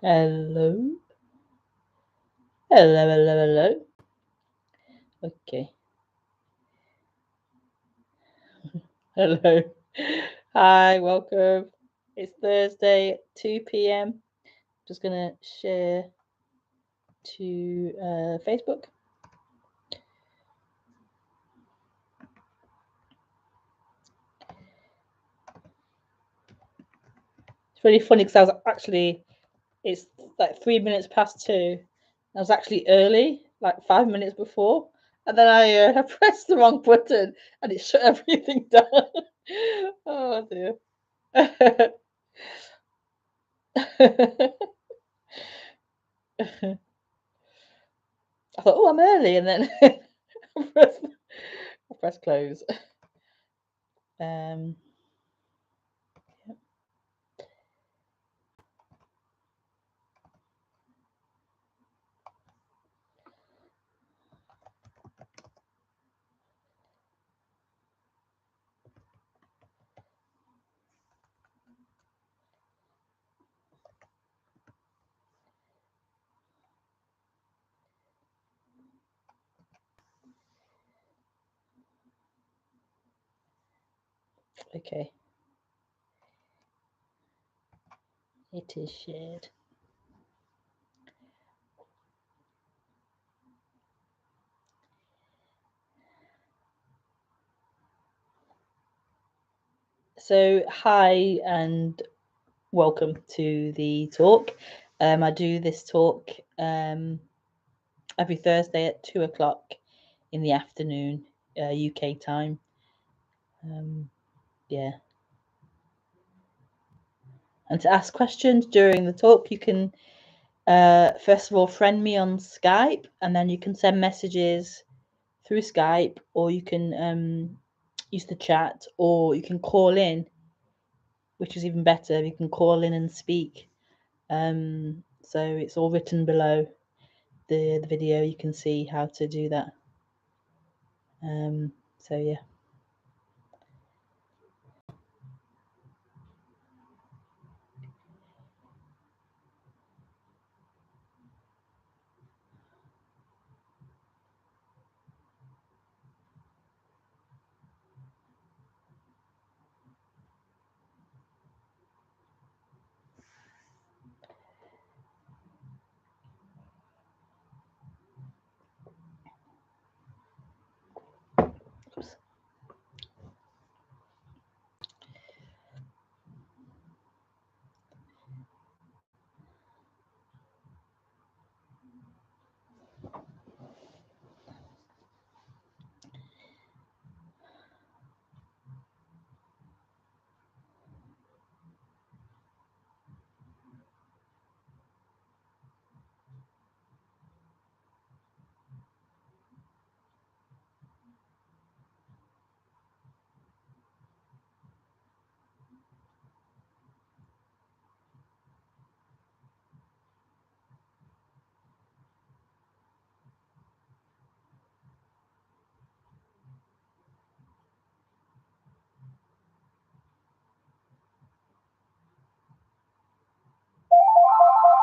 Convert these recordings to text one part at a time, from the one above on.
Hello. Hello, hello, hello. Okay. Hello. Hi, welcome. It's Thursday, 2 p.m. Just going to share to Facebook. It's really funny because it's like 3 minutes past 2. I was actually early, like 5 minutes before. And then I pressed the wrong button and it shut everything down. Oh, dear. I thought, oh, I'm early, and then I press close. Yep. Okay. It is shared. So, hi and welcome to the talk. I do this talk every Thursday at 2 o'clock in the afternoon, UK time. Yeah. And to ask questions during the talk, you can first of all friend me on Skype, and then you can send messages through Skype, or you can use the chat, or you can call in, which is even better. You can call in and speak. So it's all written below the video. You can see how to do that. So yeah. Oops.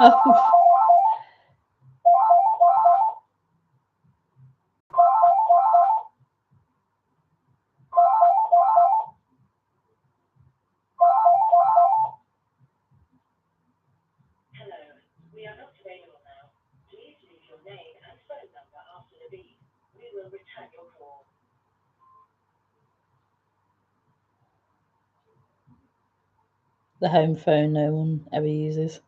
Oh. The home phone no one ever uses.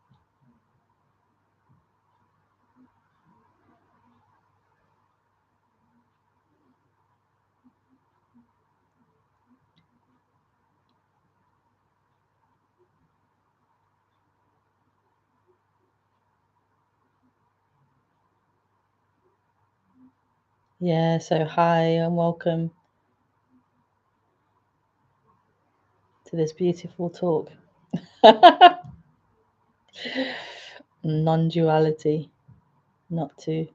Yeah, so hi and welcome to this beautiful talk. Non-duality, not to.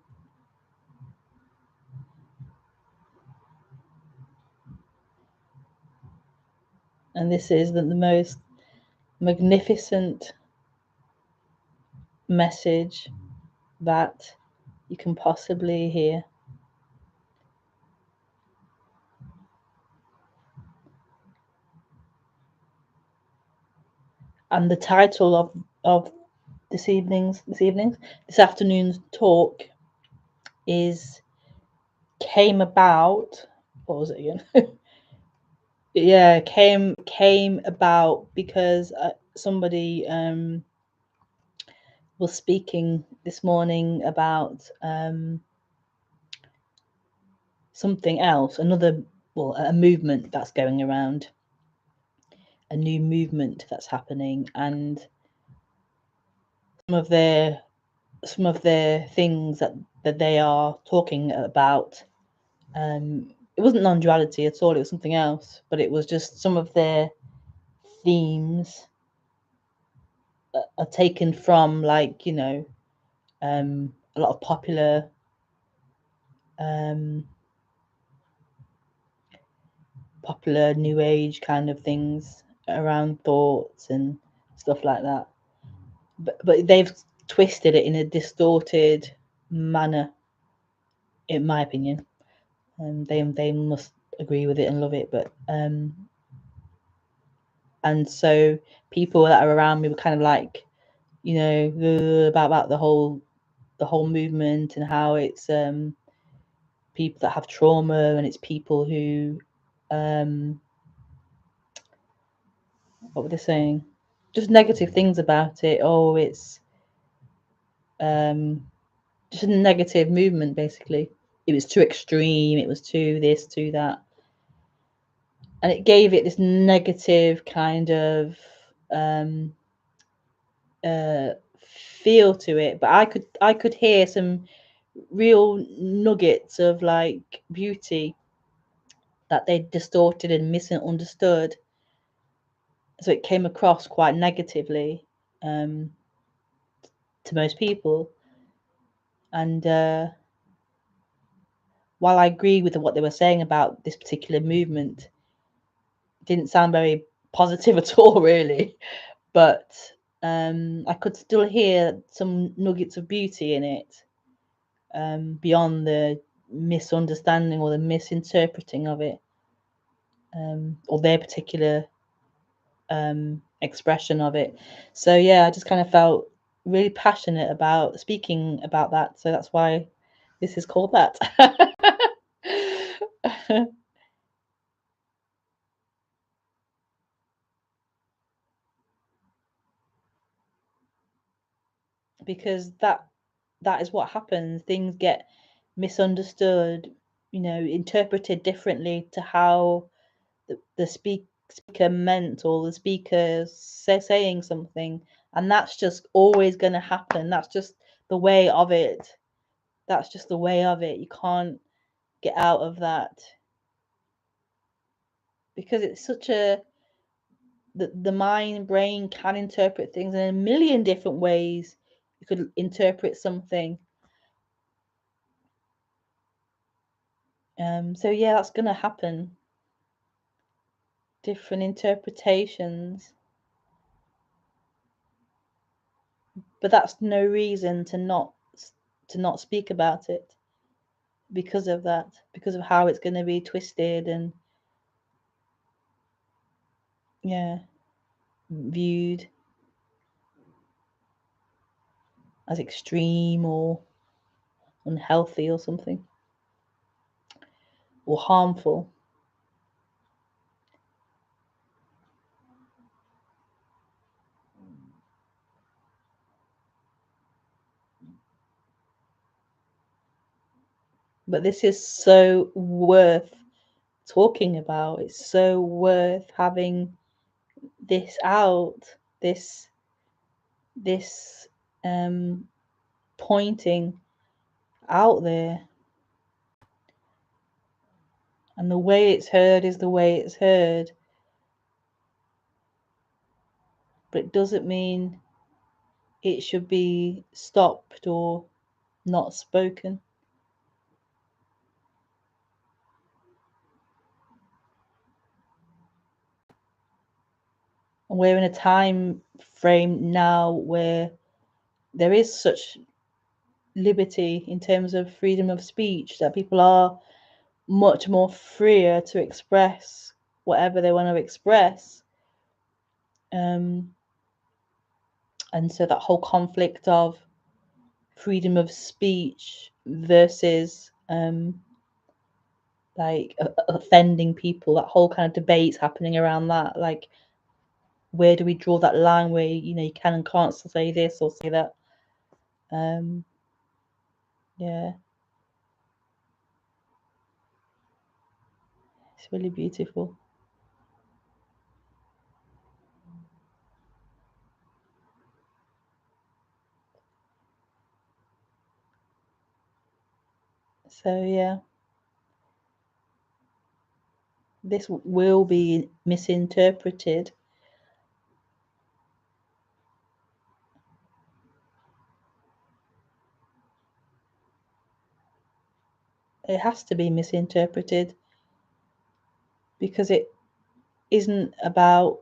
And this is the most magnificent message that you can possibly hear. And the title of this afternoon's talk is came about. What was it again? Yeah, came about because somebody was speaking this morning about something else, a movement that's going around, a new movement that's happening, and some of their things that they are talking about. It wasn't non-duality at all, it was something else, but it was just some of their themes are taken from, like, a lot of popular new age kind of things around thoughts and stuff like that, but they've twisted it in a distorted manner, in my opinion. They must agree with it and love it, but and so people that are around me were kind of like, about the whole movement, and how it's people that have trauma, and it's people who what were they saying? Just negative things about it. Oh, it's just a negative movement, basically. It was too extreme, it was too this, too that. And it gave it this negative kind of feel to it. But I could hear some real nuggets of, like, beauty that they distorted and misunderstood. So it came across quite negatively to most people. And while I agree with what they were saying about this particular movement, it didn't sound very positive at all, really. But I could still hear some nuggets of beauty in it, beyond the misunderstanding or the misinterpreting of it, or their particular expression of it. So yeah, I just kind of felt really passionate about speaking about that. So that's why this is called that. Because that is what happens. Things get misunderstood, interpreted differently to how the speaker meant, or the speaker saying something, and that's just always going to happen. That's just the way of it. That's just the way of it. You can't get out of that, because it's such a the mind brain can interpret things in a million different ways. You could interpret something. So yeah, that's going to happen. Different interpretations, but that's no reason to not speak about it, because of that, because of how it's going to be twisted and viewed as extreme or unhealthy or something, or harmful. But this is so worth talking about. It's so worth having this out, this pointing out there. And the way it's heard is the way it's heard, but it doesn't mean it should be stopped or not spoken. And we're in a time frame now where there is such liberty in terms of freedom of speech, that people are much more freer to express whatever they want to express. And so that whole conflict of freedom of speech versus like offending people, that whole kind of debate's happening around that. Like, where do we draw that line where, you know, you can and can't say this or say that? Yeah, it's really beautiful. So yeah, this will be misinterpreted. It has to be misinterpreted because it isn't about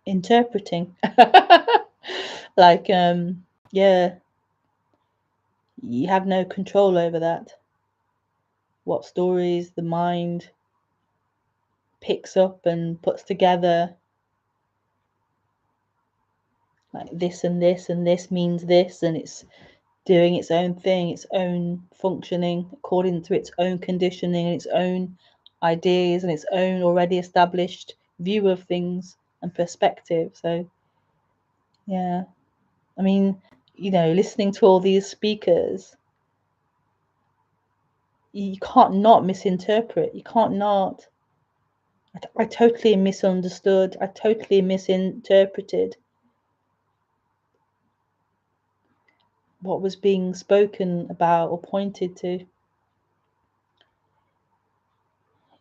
interpreting. Like, yeah, you have no control over that. What stories the mind picks up and puts together, like this and this and this means this, and it's doing its own thing, its own functioning according to its own conditioning and its own ideas and its own already established view of things and perspective. So yeah, I mean, you know, listening to all these speakers, you can't not misinterpret. You can't not. I totally misunderstood. I totally misinterpreted what was being spoken about or pointed to.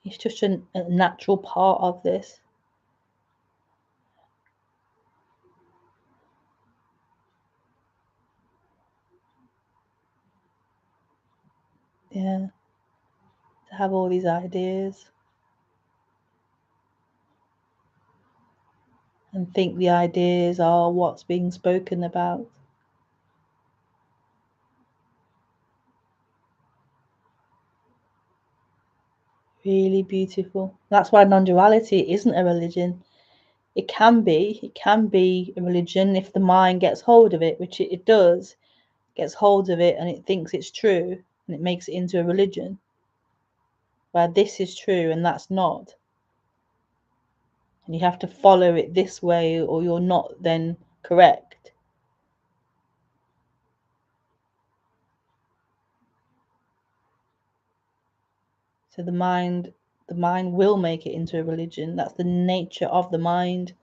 It's just a natural part of this. Yeah, to have all these ideas and think the ideas are what's being spoken about. Really beautiful. That's why non-duality isn't a religion. It can be a religion if the mind gets hold of it, which it does, gets hold of it and it thinks it's true and it makes it into a religion where this is true and that's not. And you have to follow it this way or you're not then correct. So the mind will make it into a religion. That's the nature of the mind,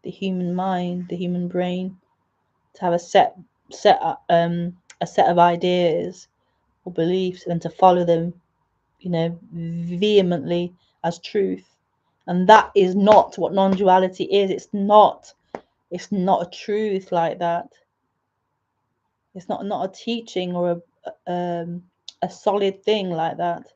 the human brain, to have set a set of ideas or beliefs and to follow them, you know, vehemently as truth. And that is not what non-duality is. It's not a truth like that. It's not a teaching or a solid thing like that.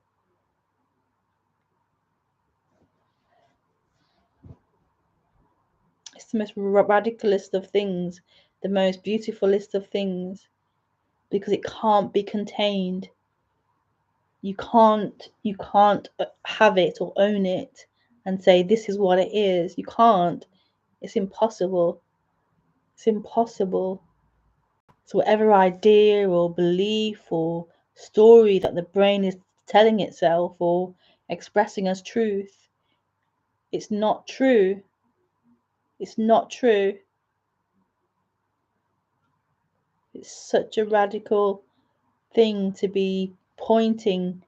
It's the most radicalist of things, the most beautifulest of things, because it can't be contained. You can't have it or own it and say this is what it is. You can't. It's impossible. It's impossible. So whatever idea or belief or story that the brain is telling itself or expressing as truth, it's not true. It's not true. It's such a radical thing to be pointing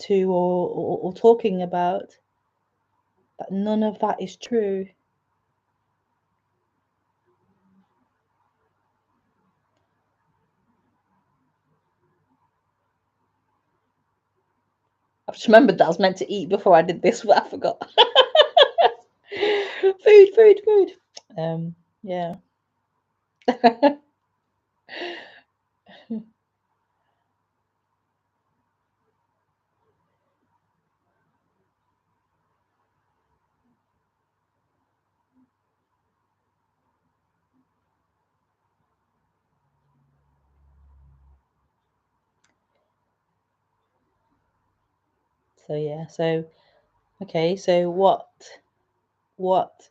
to or talking about, but none of that is true. I've just remembered that I was meant to eat before I did this, but I forgot. Food. Yeah. So yeah, so okay, so what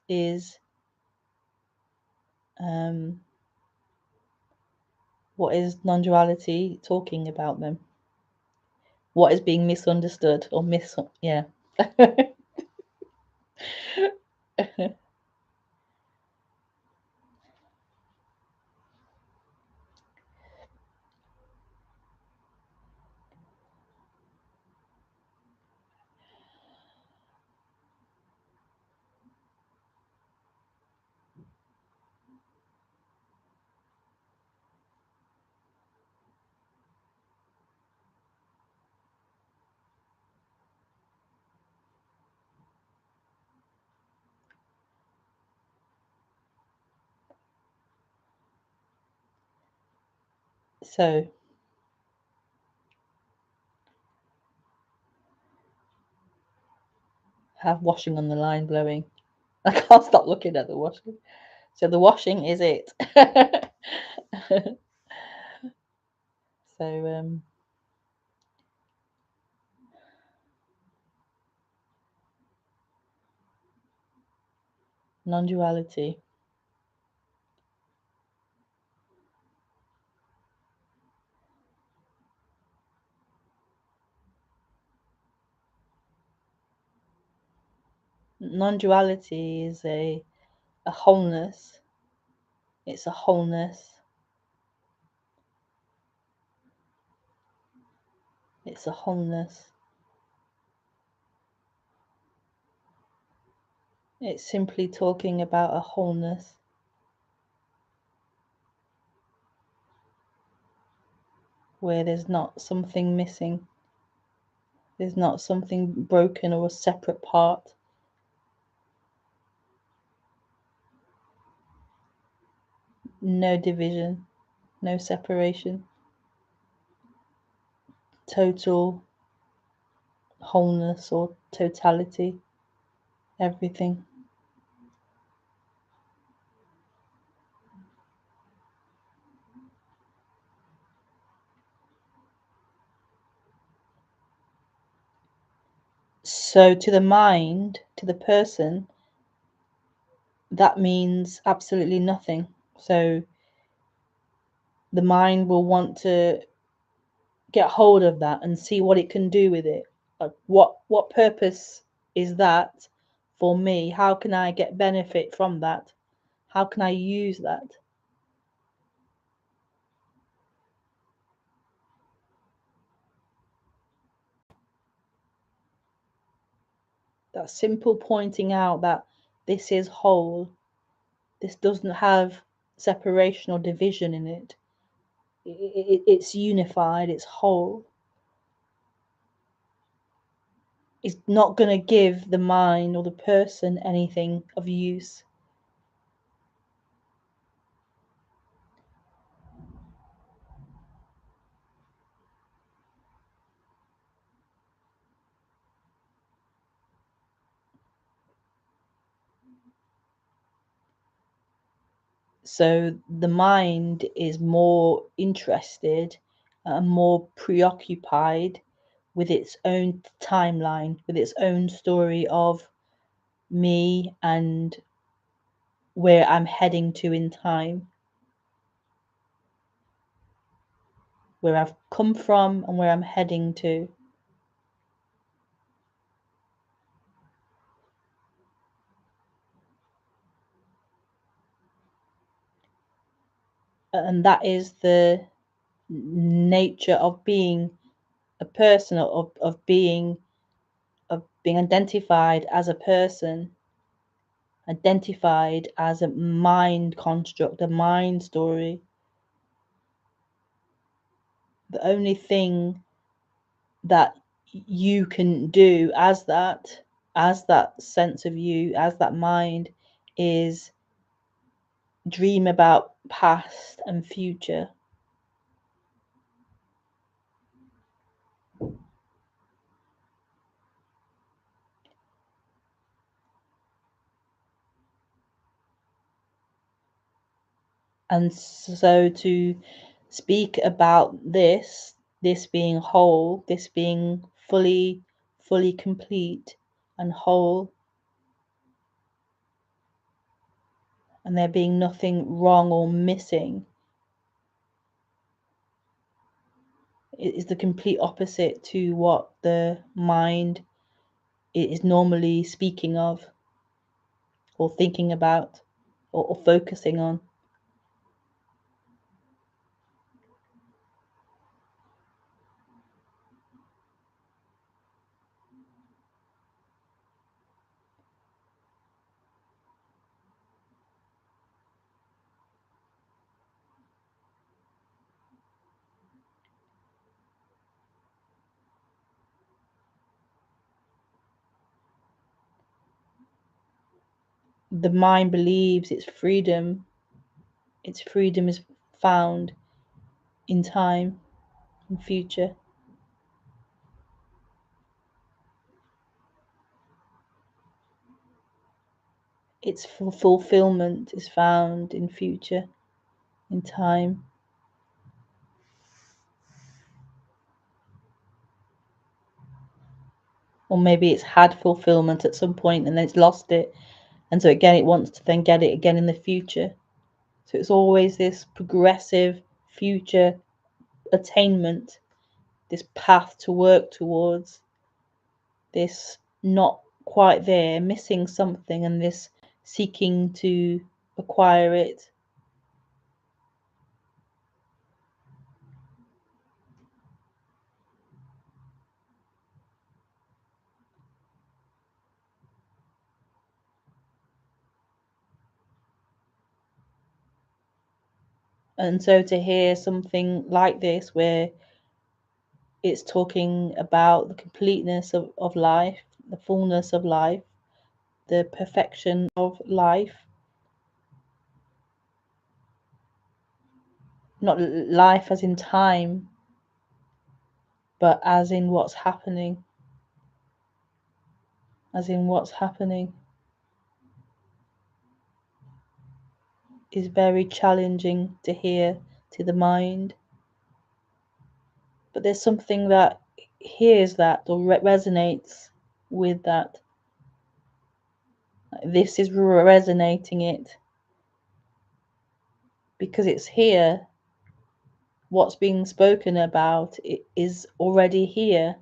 is non-duality talking about then? What is being misunderstood or yeah. So have washing on the line blowing. I can't stop looking at the washing. So the washing is it. So non-duality. Non-duality is a wholeness. It's a wholeness. It's a wholeness. It's simply talking about a wholeness. Where there's not something missing. There's not something broken or a separate part. No division, no separation. Total wholeness or totality, everything. So to the mind, to the person, that means absolutely nothing. So the mind will want to get hold of that and see what it can do with it. Like what purpose is that for me? How can I get benefit from that? How can I use that? That simple pointing out that this is whole. This doesn't have separation or division in it. It's unified, it's whole. It's not going to give the mind or the person anything of use. So the mind is more interested and more preoccupied with its own timeline, with its own story of me and where I'm heading to in time, where I've come from and where I'm heading to. And that is the nature of being a person, of being identified as a person, identified as a mind construct, a mind story. The only thing that you can do as that sense of you, as that mind, is dream about past and future. And so to speak about this being whole, this being fully fully complete and whole, and there being nothing wrong or missing, it is the complete opposite to what the mind is normally speaking of or thinking about or focusing on. The mind believes its freedom is found in time and future. Its fulfillment is found in future, in time. Or maybe it's had fulfillment at some point and then it's lost it, and so again it wants to then get it again in the future. So it's always this progressive future attainment, this path to work towards, this not quite there, missing something, and this seeking to acquire it. And so to hear something like this, where it's talking about the completeness of life, the fullness of life, the perfection of life, not life as in time, but as in what's happening, as in what's happening, is very challenging to hear to the mind. But there's something that hears that or resonates with that. This is resonating it because it's here. What's being spoken about is already here.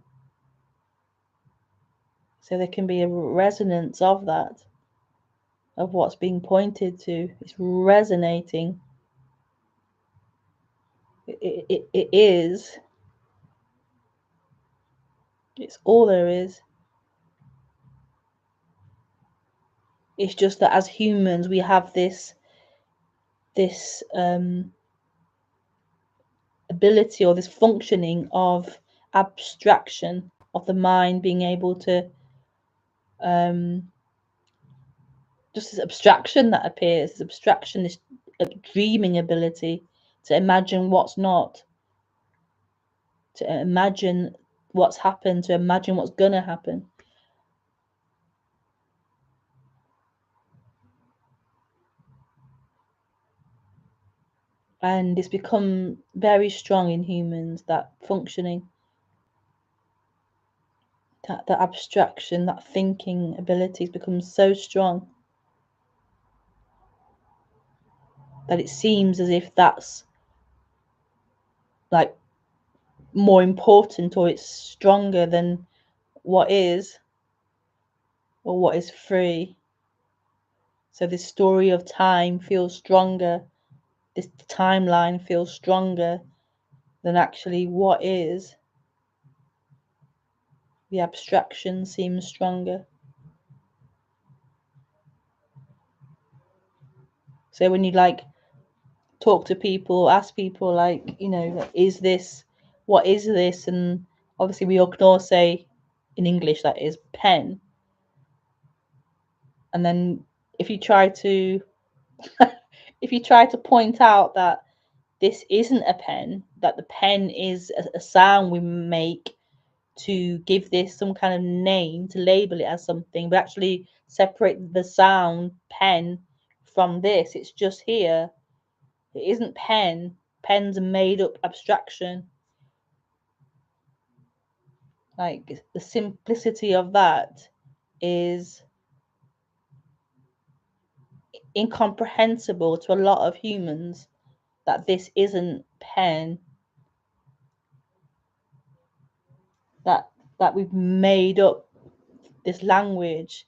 So there can be a resonance of that, of what's being pointed to. It's resonating. It is. It's all there is. It's just that as humans, we have this ability or this functioning of abstraction, of the mind being able to just this abstraction that appears, this abstraction, this dreaming ability to imagine what's not, to imagine what's happened, to imagine what's gonna happen. And it's become very strong in humans, that functioning, that abstraction, that thinking ability has become so strong that it seems as if that's like more important, or it's stronger than what is, or what is free. So this story of time feels stronger, this timeline feels stronger than actually what is. The abstraction seems stronger. So when you like talk to people, ask people like, you know, is this, what is this? And obviously we all can all say in English that is pen. And then if you try to if you try to point out that this isn't a pen, that the pen is a sound we make to give this some kind of name, to label it as something, but actually separate the sound pen from this. It's just here. It isn't pen. Pen's a made up abstraction. Like the simplicity of that is incomprehensible to a lot of humans, that this isn't pen, that we've made up this language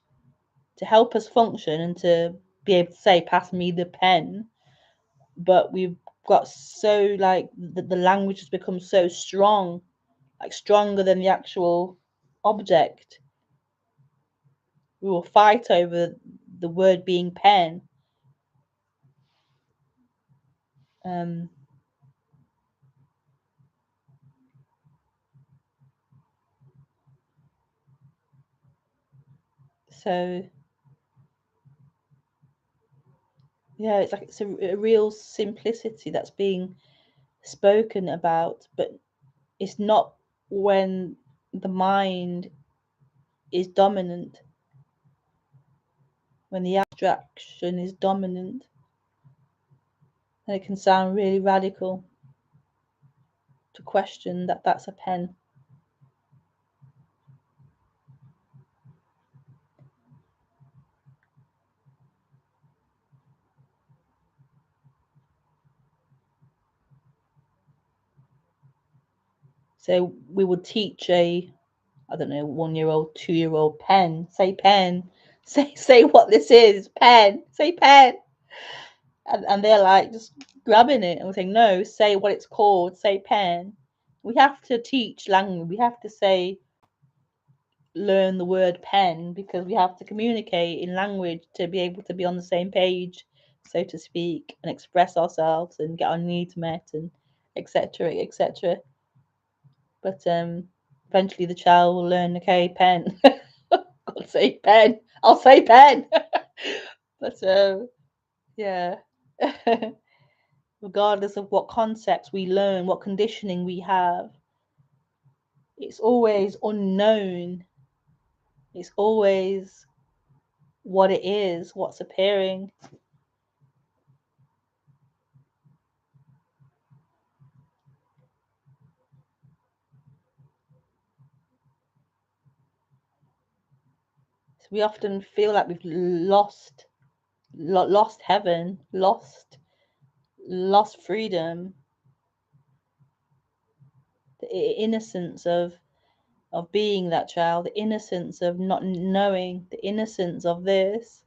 to help us function and to be able to say, pass me the pen. But we've got so, like, the language has become so strong, like stronger than the actual object. We will fight over the word being pen. So yeah, it's like it's a real simplicity that's being spoken about, but it's not when the mind is dominant, when the abstraction is dominant, and it can sound really radical to question that that's a pen. So we would teach a, I don't know, 1-year-old, 2-year-old, pen, say pen, say what this is, pen, say pen. And they're like just grabbing it, and we're saying, no, say what it's called, say pen. We have to teach language. We have to say, learn the word pen, because we have to communicate in language to be able to be on the same page, so to speak, and express ourselves and get our needs met, and etc., etc. But eventually the child will learn, okay, pen. I'll say pen. I'll say pen. But yeah. Regardless of what concepts we learn, what conditioning we have, it's always unknown. It's always what it is, what's appearing. So we often feel like we've lost heaven, lost freedom, the innocence of being that child, the innocence of not knowing, the innocence of this.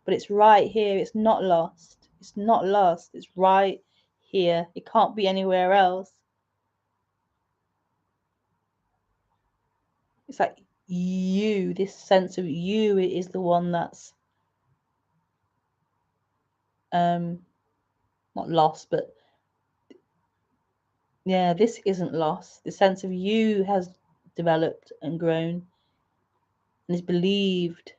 But it's right here. It's not lost. It's not lost. It's right here. It can't be anywhere else. It's like you, this sense of you is the one that's not lost, but yeah, this isn't lost. The sense of you has developed and grown and is believed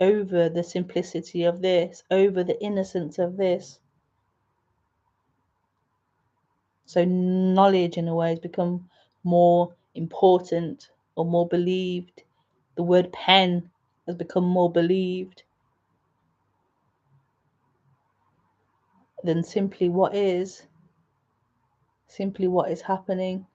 over the simplicity of this, over the innocence of this. So knowledge in a way has become more important or more believed. The word pen has become more believed than simply what is happening.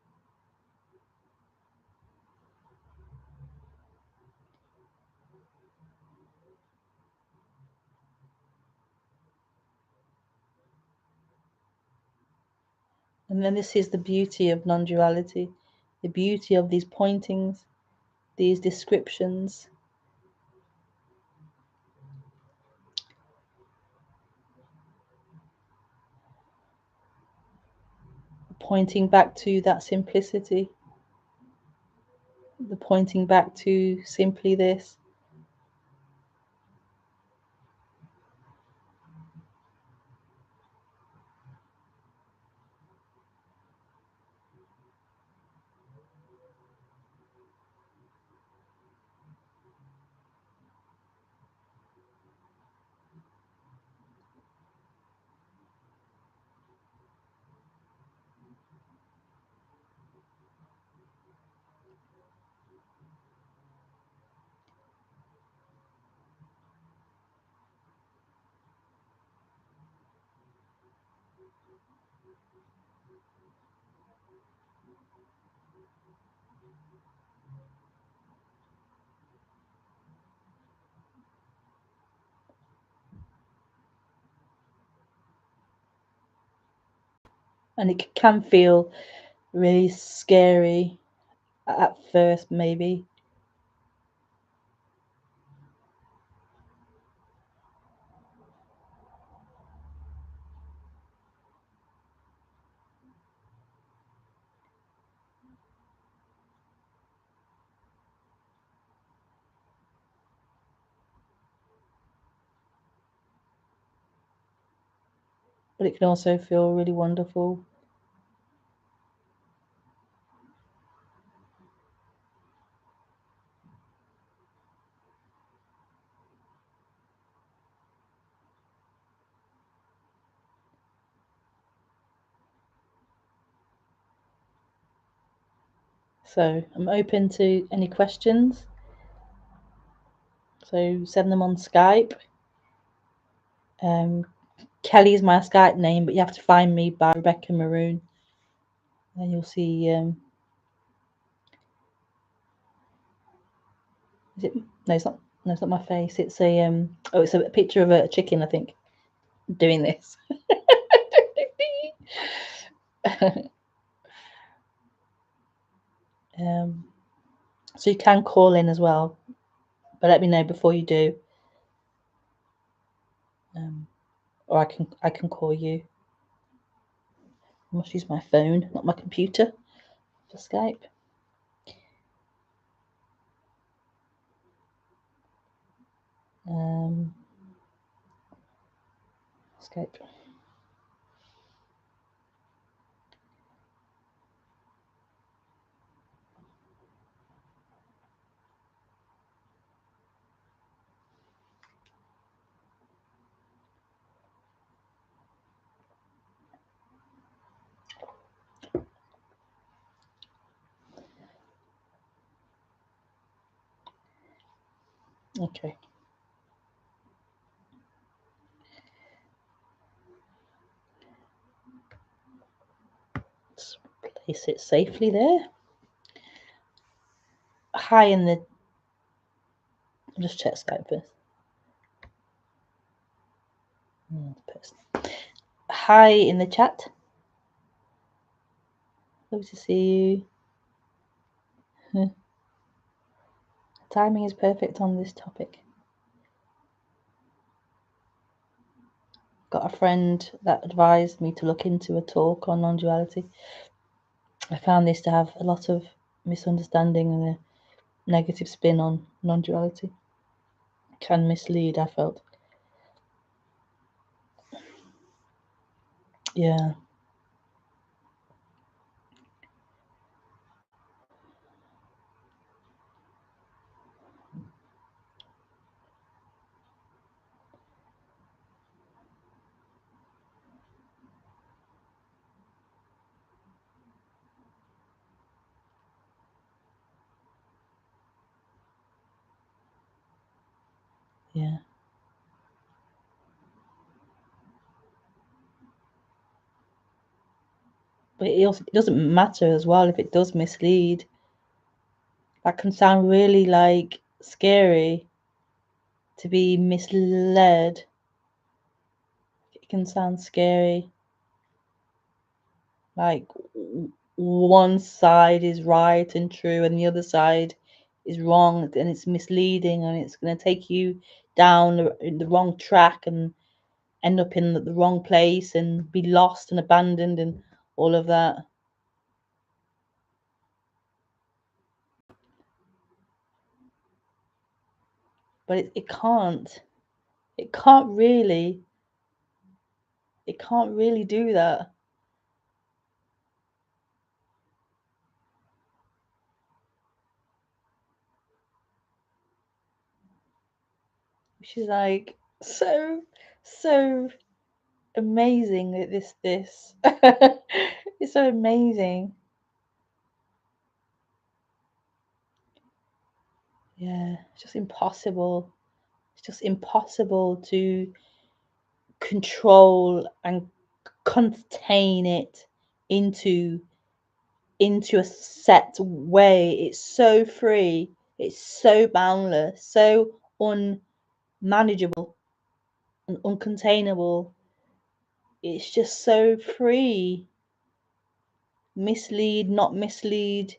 And then this is the beauty of non-duality, the beauty of these pointings, these descriptions. Pointing back to that simplicity, the pointing back to simply this. And it can feel really scary at first, maybe. But it can also feel really wonderful. So I'm open to any questions. So send them on Skype. Kelly is my Skype name, but you have to find me by Rebekah Maroon. Then you'll see. Is it? No, it's not. No, it's not my face. It's a Oh, it's a picture of a chicken, I think, doing this. So you can call in as well, but let me know before you do, or I can call you. I must use my phone, not my computer, for Skype. Skype. Okay. Let's place it safely there. Hi in the. I'll just check Skype first. Hi in the chat. Lovely to see you. Timing is perfect on this topic. Got a friend that advised me to look into a talk on non-duality. I found this to have a lot of misunderstanding and a negative spin on non-duality. Can mislead, I felt. Yeah. Yeah. But it doesn't matter as well if it does mislead. That can sound really like scary to be misled. It can sound scary. Like one side is right and true and the other side is wrong, and it's misleading, and it's going to take you down the wrong track and end up in the wrong place and be lost and abandoned and all of that. But it can't really do that. Which is like so amazing that this it's so amazing. Yeah, it's just impossible. It's just impossible to control and contain it into into a set way. It's so free, it's so boundless, so unmanageable and uncontainable. It's just so free. Mislead, not mislead.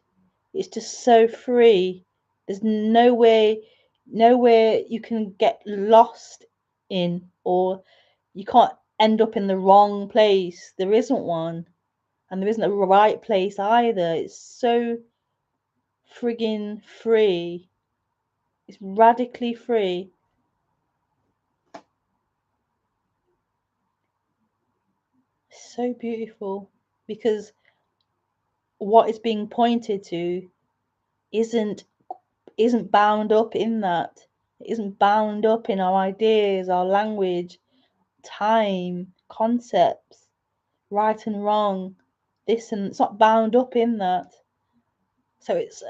It's just so free. There's nowhere you can get lost in, or you can't end up in the wrong place. There isn't one. And there isn't a right place either. It's so friggin' free. It's radically free. It's so beautiful because what is being pointed to isn't bound up in that. It isn't bound up in our ideas, our language, time, concepts, right and wrong, this, and it's not bound up in that. So it's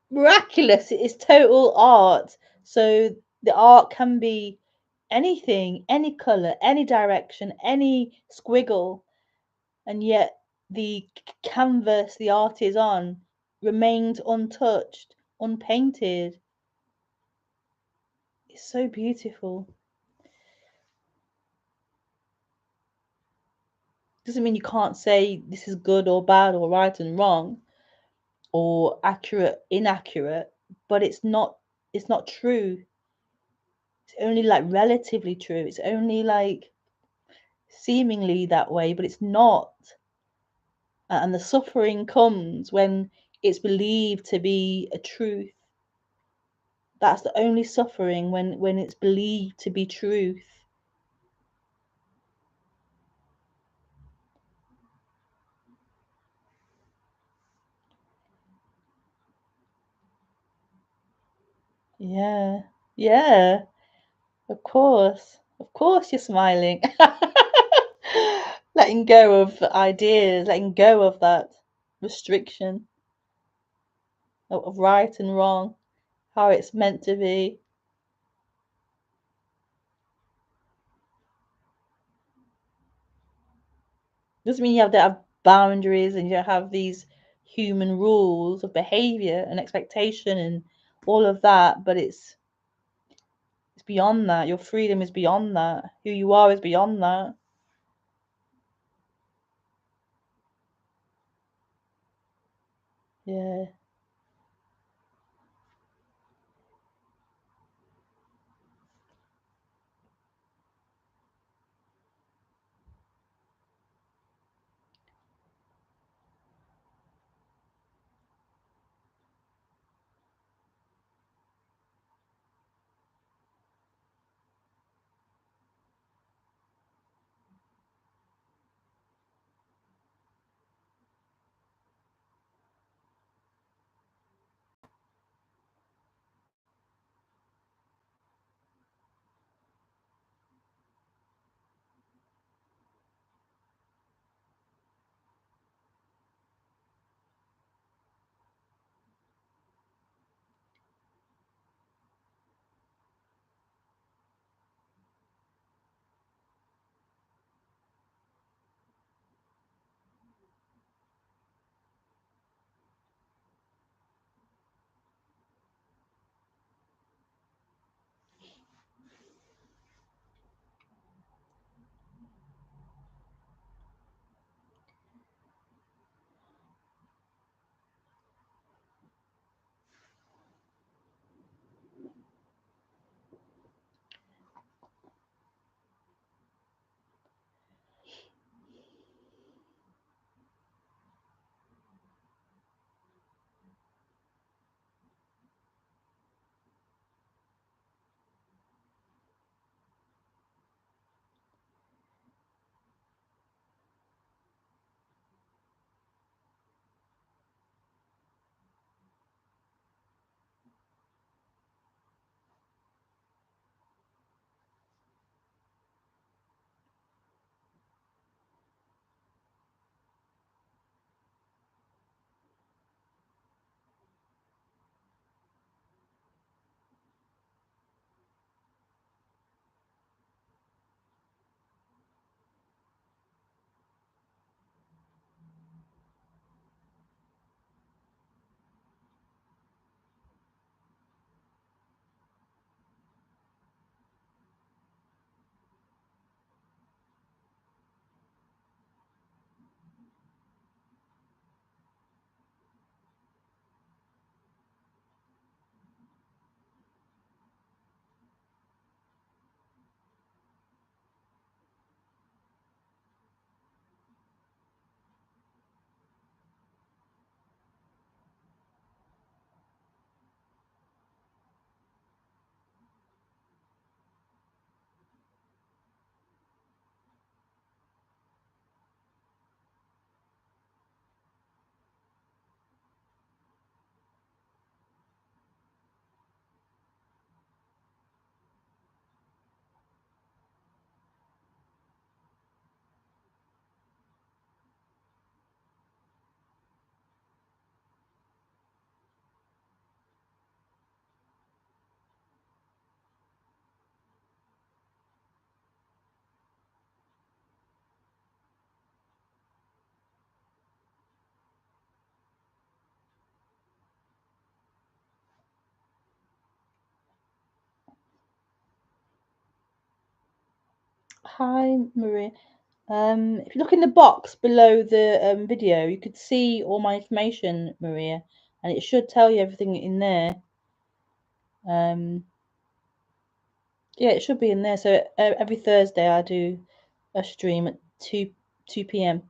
miraculous. It is total art. So the art can be anything, any color, any direction, any squiggle, and yet the canvas the art is on remains untouched, unpainted. It's so beautiful. Doesn't mean you can't say this is good or bad or right and wrong or accurate, inaccurate, but it's not true. It's only like relatively true. It's only like seemingly that way, but it's not. And the suffering comes when it's believed to be a truth. That's the only suffering, when it's believed to be truth. Yeah, yeah, of course you're smiling. Letting go of ideas, letting go of that restriction of right and wrong, how it's meant to be. Doesn't mean you have to have boundaries and you don't have these human rules of behavior and expectation and all of that, but it's beyond that. Your freedom is beyond that. Who you are is beyond that. Yeah. Hi, Maria. If you look in the box below the video, you could see all my information, Maria, and it should tell you everything in there. Yeah, it should be in there. So every Thursday I do a stream at 2 p.m.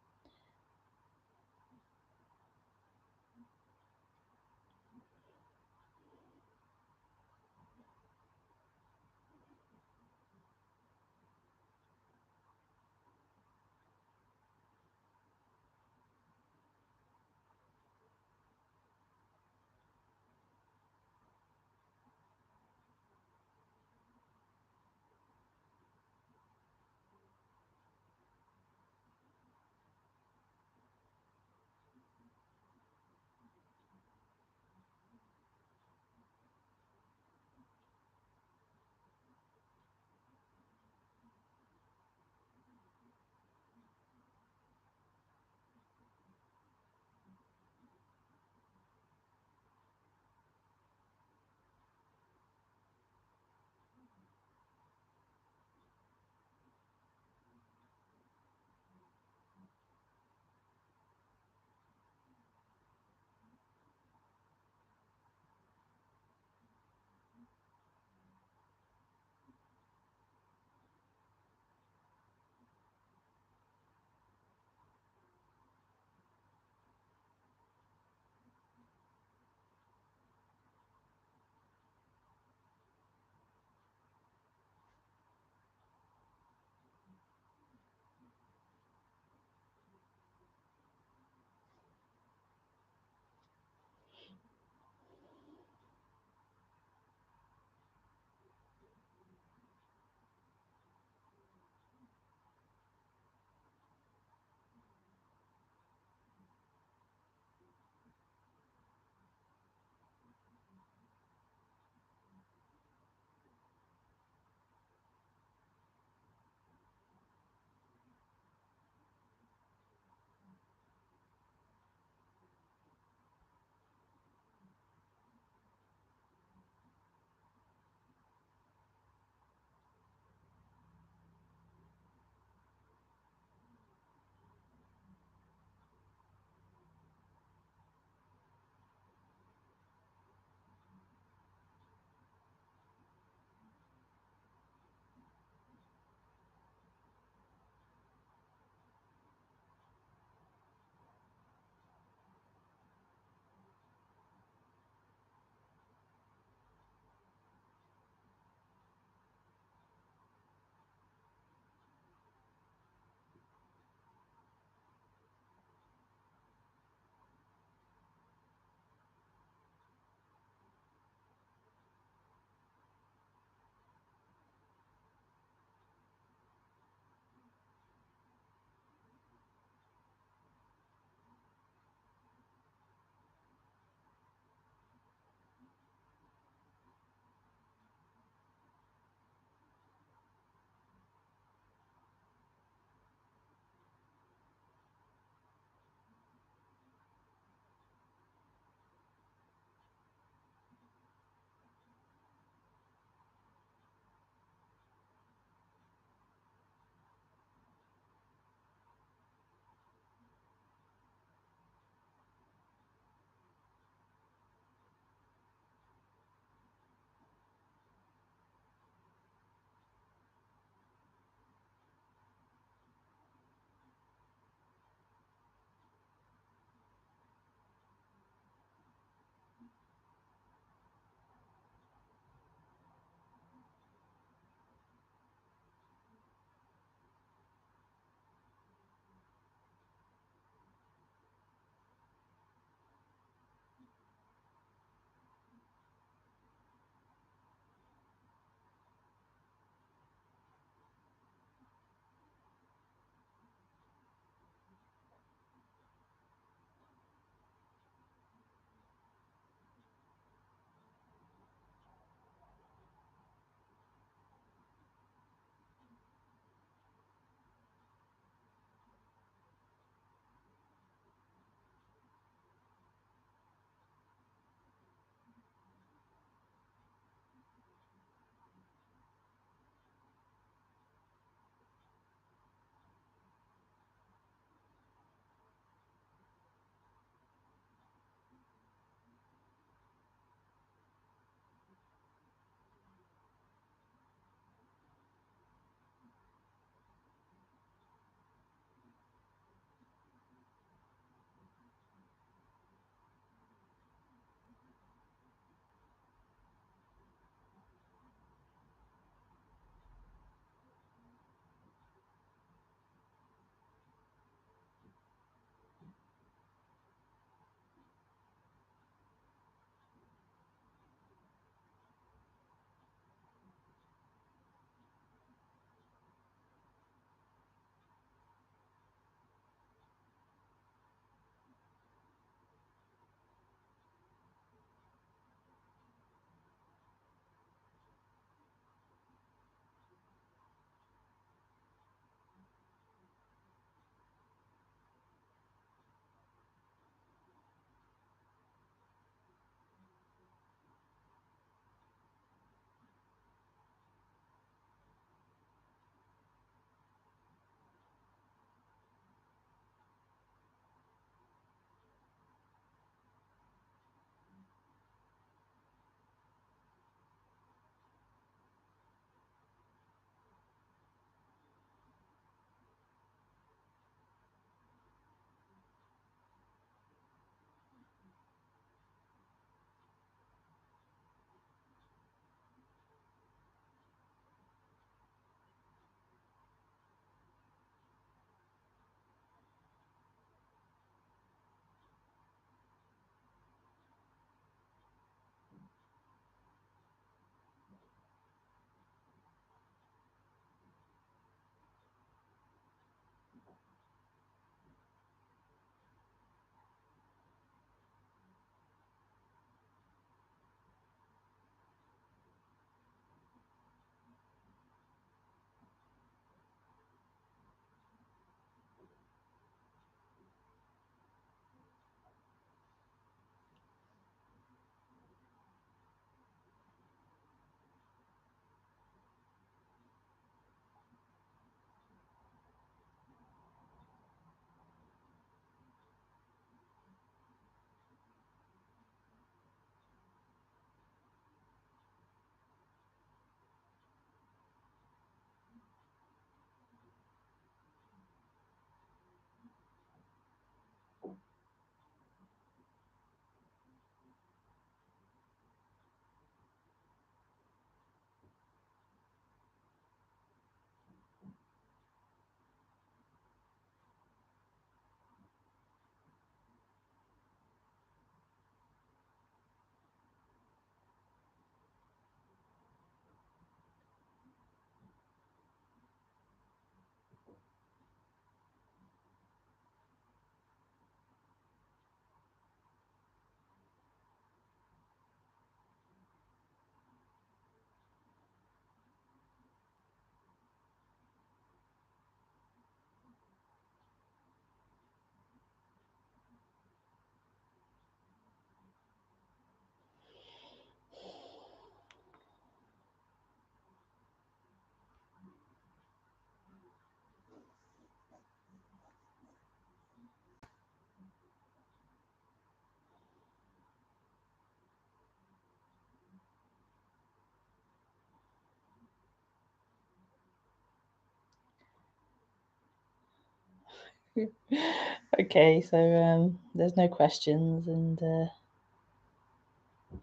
Okay, so there's no questions, and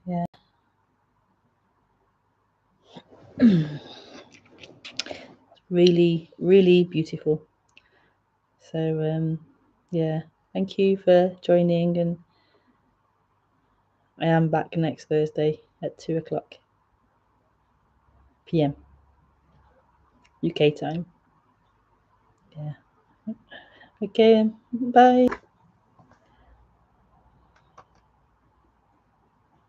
yeah. Really, really beautiful. So yeah, thank you for joining, and I am back next Thursday at 2:00 p.m. UK time. Yeah. Okay, bye.